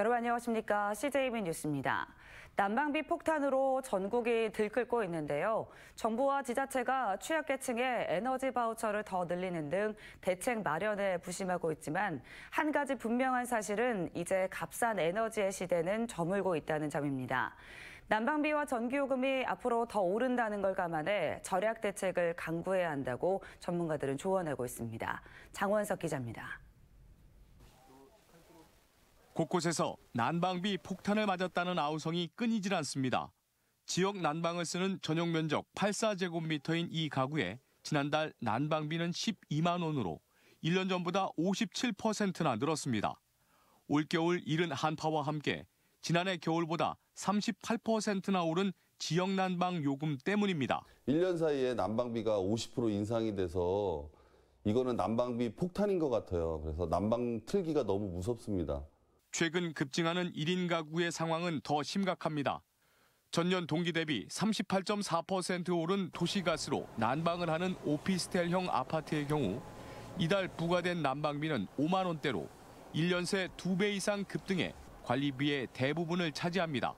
여러분 안녕하십니까? CJB 뉴스입니다. 난방비 폭탄으로 전국이 들끓고 있는데요. 정부와 지자체가 취약계층의 에너지 바우처를 더 늘리는 등 대책 마련에 부심하고 있지만 한 가지 분명한 사실은 이제 값싼 에너지의 시대는 저물고 있다는 점입니다. 난방비와 전기요금이 앞으로 더 오른다는 걸 감안해 절약 대책을 강구해야 한다고 전문가들은 조언하고 있습니다. 장원석 기자입니다. 곳곳에서 난방비 폭탄을 맞았다는 아우성이 끊이질 않습니다. 지역 난방을 쓰는 전용 면적 84제곱미터인 이 가구에 지난달 난방비는 12만 원으로 1년 전보다 57%나 늘었습니다. 올겨울 이른 한파와 함께 지난해 겨울보다 38%나 오른 지역 난방 요금 때문입니다. 1년 사이에 난방비가 50% 인상이 돼서 이거는 난방비 폭탄인 것 같아요. 그래서 난방 틀기가 너무 무섭습니다. 최근 급증하는 1인 가구의 상황은 더 심각합니다. 전년 동기 대비 38.4% 오른 도시가스로 난방을 하는 오피스텔형 아파트의 경우 이달 부과된 난방비는 5만 원대로 1년 새 2배 이상 급등해 관리비의 대부분을 차지합니다.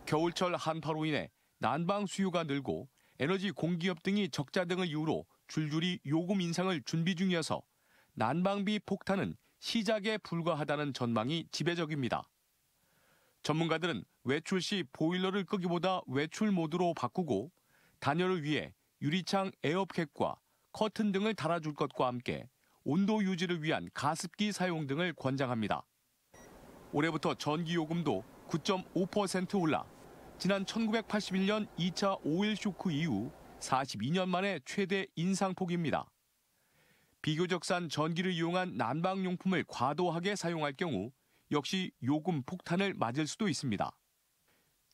겨울철 한파로 인해 난방 수요가 늘고 에너지 공기업 등이 적자 등을 이유로 줄줄이 요금 인상을 준비 중이어서 난방비 폭탄은 시작에 불과하다는 전망이 지배적입니다. 전문가들은 외출 시 보일러를 끄기보다 외출 모드로 바꾸고 단열을 위해 유리창 에어캡과 커튼 등을 달아줄 것과 함께 온도 유지를 위한 가습기 사용 등을 권장합니다. 올해부터 전기요금도 9.5% 올라 지난 1981년 2차 오일 쇼크 이후 42년 만에 최대 인상폭입니다. 비교적 싼 전기를 이용한 난방용품을 과도하게 사용할 경우 역시 요금 폭탄을 맞을 수도 있습니다.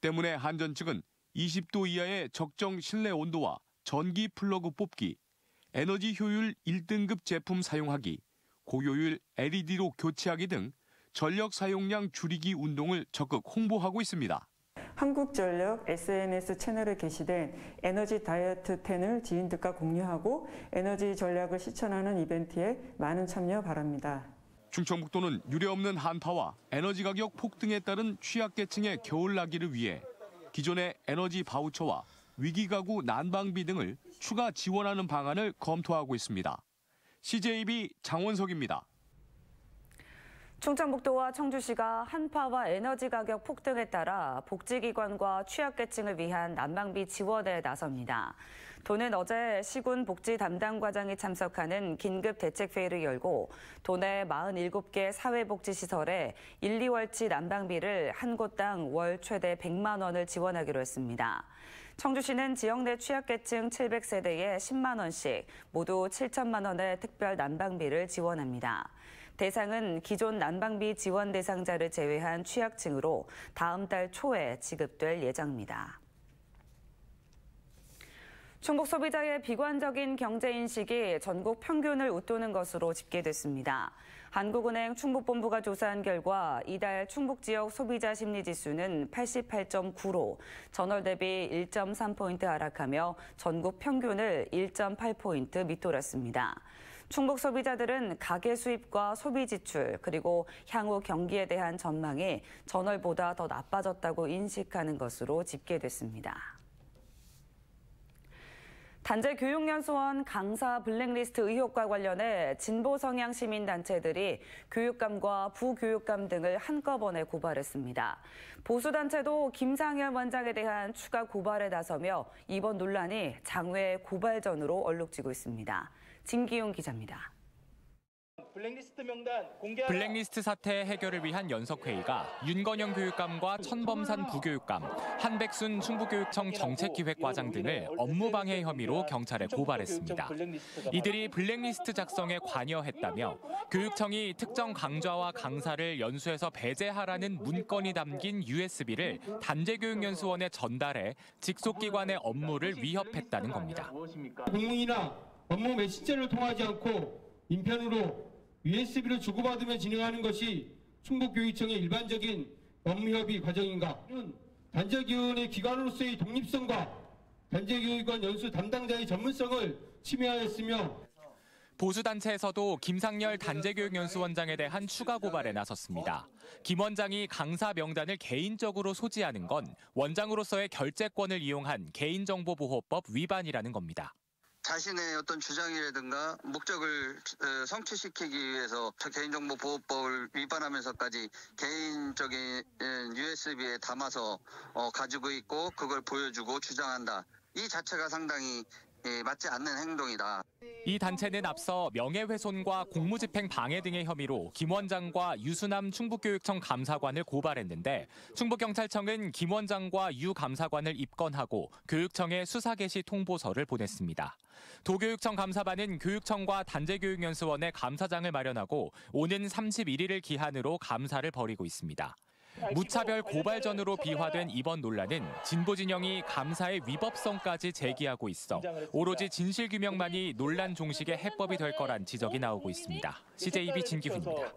때문에 한전 측은 20도 이하의 적정 실내 온도와 전기 플러그 뽑기, 에너지 효율 1등급 제품 사용하기, 고효율 LED로 교체하기 등 전력 사용량 줄이기 운동을 적극 홍보하고 있습니다. 한국전력 SNS 채널에 게시된 에너지 다이어트 10을 지인들과 공유하고 에너지 전략을 실천하는 이벤트에 많은 참여 바랍니다. 충청북도는 유례없는 한파와 에너지 가격 폭등에 따른 취약계층의 겨울나기를 위해 기존의 에너지 바우처와 위기가구 난방비 등을 추가 지원하는 방안을 검토하고 있습니다. CJB 장원석입니다. 충청북도와 청주시가 한파와 에너지 가격 폭등에 따라 복지기관과 취약계층을 위한 난방비 지원에 나섭니다. 도는 어제 시군 복지 담당과장이 참석하는 긴급 대책회의를 열고 도내 47개 사회복지시설에 1, 2월치 난방비를 한 곳당 월 최대 100만 원을 지원하기로 했습니다. 청주시는 지역 내 취약계층 700세대에 10만 원씩 모두 7천만 원의 특별 난방비를 지원합니다. 대상은 기존 난방비 지원 대상자를 제외한 취약층으로 다음 달 초에 지급될 예정입니다. 충북 소비자의 비관적인 경제인식이 전국 평균을 웃도는 것으로 집계됐습니다. 한국은행 충북본부가 조사한 결과 이달 충북 지역 소비자 심리지수는 88.9로 전월 대비 1.3포인트 하락하며 전국 평균을 1.8포인트 밑돌았습니다. 충북 소비자들은 가계 수입과 소비 지출 그리고 향후 경기에 대한 전망이 전월보다 더 나빠졌다고 인식하는 것으로 집계됐습니다. 단재교육연수원 강사 블랙리스트 의혹과 관련해 진보 성향 시민단체들이 교육감과 부교육감 등을 한꺼번에 고발했습니다. 보수단체도 김상현 원장에 대한 추가 고발에 나서며 이번 논란이 장외 고발전으로 얼룩지고 있습니다. 진기용 기자입니다. 블랙리스트 사태 해결을 위한 연석회의가 윤건영 교육감과 천범산 부교육감, 한백순 충북교육청 정책기획과장 등을 업무방해 혐의로 경찰에 고발했습니다. 이들이 블랙리스트 작성에 관여했다며 교육청이 특정 강좌와 강사를 연수에서 배제하라는 문건이 담긴 USB를 단재교육연수원에 전달해 직속기관의 업무를 위협했다는 겁니다. 공문이나 업무 메시지를 통하지 않고 인편으로 USB를 주고받으며 진행하는 것이 충북교육청의 일반적인 업무협의 과정인가? 단재교육의 기관으로서의 독립성과 단재교육원 연수 담당자의 전문성을 침해하였으며 보수단체에서도 김상열 단재교육연수원장에 대한 추가 고발에 나섰습니다. 김 원장이 강사 명단을 개인적으로 소지하는 건 원장으로서의 결재권을 이용한 개인정보보호법 위반이라는 겁니다. 자신의 어떤 주장이라든가 목적을 성취시키기 위해서 개인정보보호법을 위반하면서까지 개인적인 USB에 담아서 가지고 있고 그걸 보여주고 주장한다. 이 자체가 상당히 맞지 않는 행동이다. 이 단체는 앞서 명예훼손과 공무집행 방해 등의 혐의로 김 원장과 유수남 충북교육청 감사관을 고발했는데 충북경찰청은 김 원장과 유 감사관을 입건하고 교육청에 수사 개시 통보서를 보냈습니다. 도교육청 감사반은 교육청과 단재교육연수원에 감사장을 마련하고 오는 31일을 기한으로 감사를 벌이고 있습니다. 무차별 고발전으로 비화된 이번 논란은 진보 진영이 감사의 위법성까지 제기하고 있어 오로지 진실규명만이 논란 종식의 해법이 될 거란 지적이 나오고 있습니다. CJB 진기훈입니다.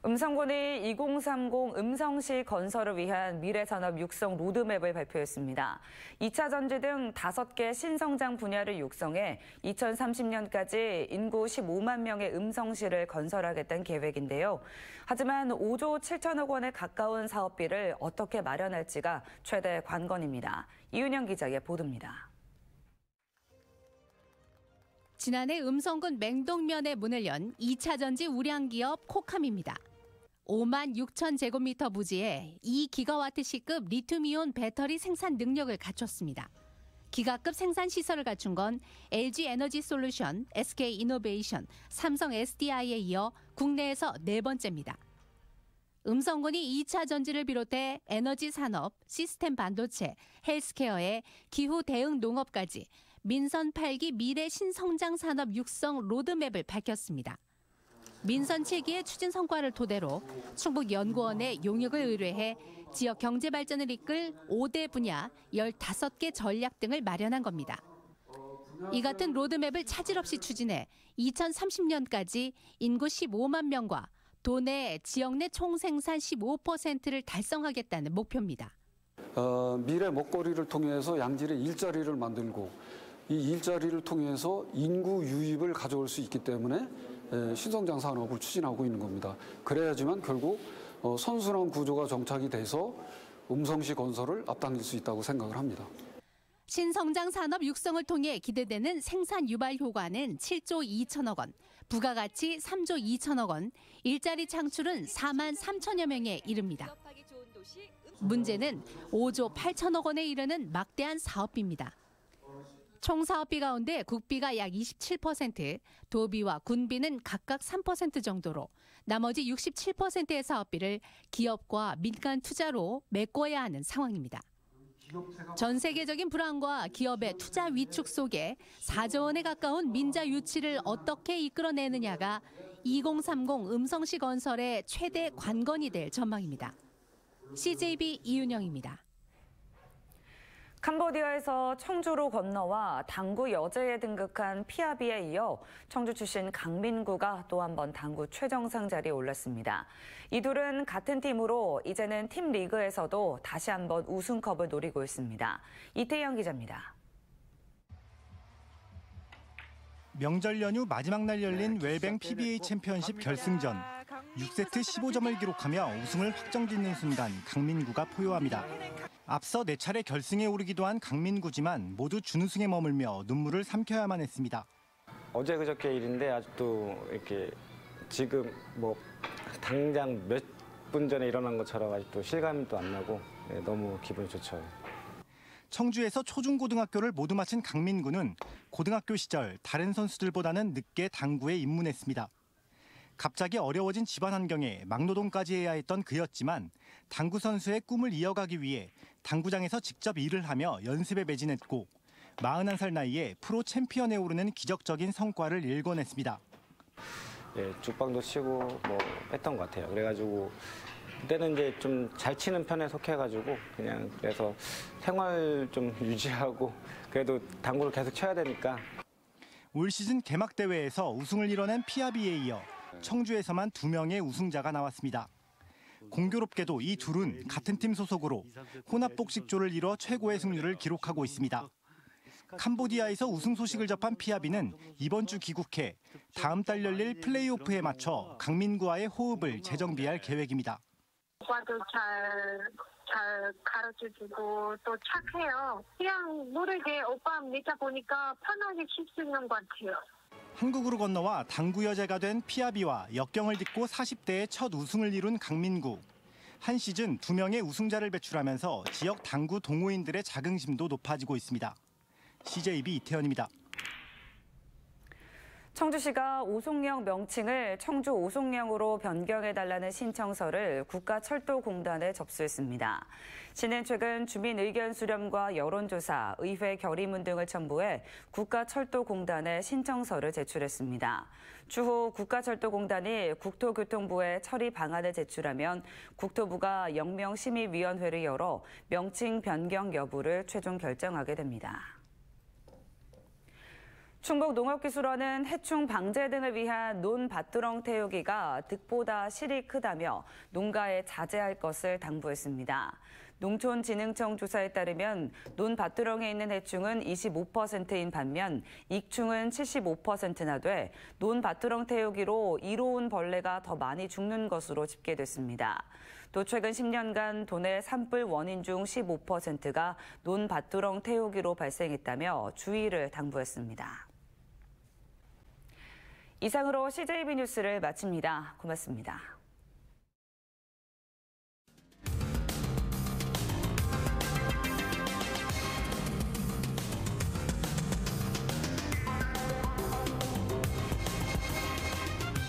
음성군이 2030 음성시 건설을 위한 미래산업 육성 로드맵을 발표했습니다. 2차 전지 등 5개 신성장 분야를 육성해 2030년까지 인구 15만 명의 음성시를 건설하겠다는 계획인데요. 하지만 5조 7천억 원에 가까운 사업비를 어떻게 마련할지가 최대 관건입니다. 이윤영 기자의 보도입니다. 지난해 음성군 맹동면에 문을 연 2차 전지 우량기업 코캄입니다. 5만 6천 제곱미터 부지에 2기가와트시급 리튬이온 배터리 생산 능력을 갖췄습니다. 기가급 생산 시설을 갖춘 건 LG 에너지 솔루션, SK 이노베이션, 삼성 SDI에 이어 국내에서 4번째입니다. 음성군이 2차 전지를 비롯해 에너지 산업, 시스템 반도체, 헬스케어에 기후 대응 농업까지 민선 8기 미래 신성장 산업 육성 로드맵을 밝혔습니다. 민선 7기의 추진 성과를 토대로 충북연구원에 용역을 의뢰해 지역 경제 발전을 이끌 5대 분야 15개 전략 등을 마련한 겁니다. 이 같은 로드맵을 차질 없이 추진해 2030년까지 인구 15만 명과 도내 지역 내 총생산 15%를 달성하겠다는 목표입니다. 미래 먹거리를 통해서 양질의 일자리를 만들고 이 일자리를 통해서 인구 유입을 가져올 수 있기 때문에 신성장 산업을 추진하고 있는 겁니다. 그래야지만 결국 선순환 구조가 정착이 돼서 음성시 건설을 앞당길 수 있다고 생각을 합니다. 신성장 산업 육성을 통해 기대되는 생산 유발 효과는 7조 2천억 원, 부가가치 3조 2천억 원, 일자리 창출은 4만 3천여 명에 이릅니다. 문제는 5조 8천억 원에 이르는 막대한 사업비입니다. 총 사업비 가운데 국비가 약 27%, 도비와 군비는 각각 3% 정도로 나머지 67%의 사업비를 기업과 민간 투자로 메꿔야 하는 상황입니다. 전 세계적인 불황과 기업의 투자 위축 속에 4조 원에 가까운 민자 유치를 어떻게 이끌어내느냐가 2030 음성시 건설의 최대 관건이 될 전망입니다. CJB 이윤영입니다. 캄보디아에서 청주로 건너와 당구 여제에 등극한 피아비에 이어 청주 출신 강민구가 또 한 번 당구 최정상 자리에 올랐습니다. 이 둘은 같은 팀으로 이제는 팀 리그에서도 다시 한번 우승컵을 노리고 있습니다. 이태영 기자입니다. 명절 연휴 마지막 날 열린 웰뱅 PBA 챔피언십 결승전. 6세트 15점을 기록하며 우승을 확정짓는 순간 강민구가 포효합니다. 앞서 4차례 결승에 오르기도 한 강민구지만 모두 준우승에 머물며 눈물을 삼켜야만 했습니다. 어제 그저께 일인데 아직도 이렇게 지금 뭐 당장 몇 분 전에 일어난 것처럼 아직도 실감이 또 안 나고 너무 기분이 좋죠. 청주에서 초중고등학교를 모두 마친 강민구는 고등학교 시절 다른 선수들보다는 늦게 당구에 입문했습니다. 갑자기 어려워진 집안 환경에 막노동까지 해야 했던 그였지만 당구 선수의 꿈을 이어가기 위해 당구장에서 직접 일을 하며 연습에 매진했고 41살 나이에 프로 챔피언에 오르는 기적적인 성과를 일궈냈습니다. 죽방도 치고 뭐 했던 것 같아요. 그래가지고 그때는 이제 좀 잘 치는 편에 속해가지고 그냥 그래서 생활 좀 유지하고 그래도 당구를 계속 쳐야 되니까. 올 시즌 개막 대회에서 우승을 이뤄낸 피아비에 이어 청주에서만 2명의 우승자가 나왔습니다. 공교롭게도 이 둘은 같은 팀 소속으로 혼합복식조를 이뤄 최고의 승률을 기록하고 있습니다. 캄보디아에서 우승 소식을 접한 피아비는 이번 주 귀국해 다음 달 열릴 플레이오프에 맞춰 강민구와의 호흡을 재정비할 계획입니다. 오빠도 잘 가르쳐주고 또 착해요. 그냥 모르게 오빠 밑에 보니까 편하게 쉴 수 있는 것 같아요. 한국으로 건너와 당구 여제가 된 피아비와 역경을 딛고 40대의 첫 우승을 이룬 강민구. 한 시즌 2명의 우승자를 배출하면서 지역 당구 동호인들의 자긍심도 높아지고 있습니다. CJB 이태현입니다. 청주시가 오송령 명칭을 청주 오송령으로 변경해달라는 신청서를 국가철도공단에 접수했습니다. 시는 최근 주민 의견 수렴과 여론조사, 의회 결의문 등을 첨부해 국가철도공단에 신청서를 제출했습니다. 추후 국가철도공단이 국토교통부에 처리 방안을 제출하면 국토부가 영명심의위원회를 열어 명칭 변경 여부를 최종 결정하게 됩니다. 충북농업기술원은 해충 방제 등을 위한 논 밭두렁 태우기가 득보다 실이 크다며 농가에 자제할 것을 당부했습니다. 농촌진흥청 조사에 따르면 논 밭두렁에 있는 해충은 25%인 반면 익충은 75%나 돼 논 밭두렁 태우기로 이로운 벌레가 더 많이 죽는 것으로 집계됐습니다. 또 최근 10년간 도내 산불 원인 중 15%가 논 밭두렁 태우기로 발생했다며 주의를 당부했습니다. 이상으로 CJB 뉴스를 마칩니다. 고맙습니다.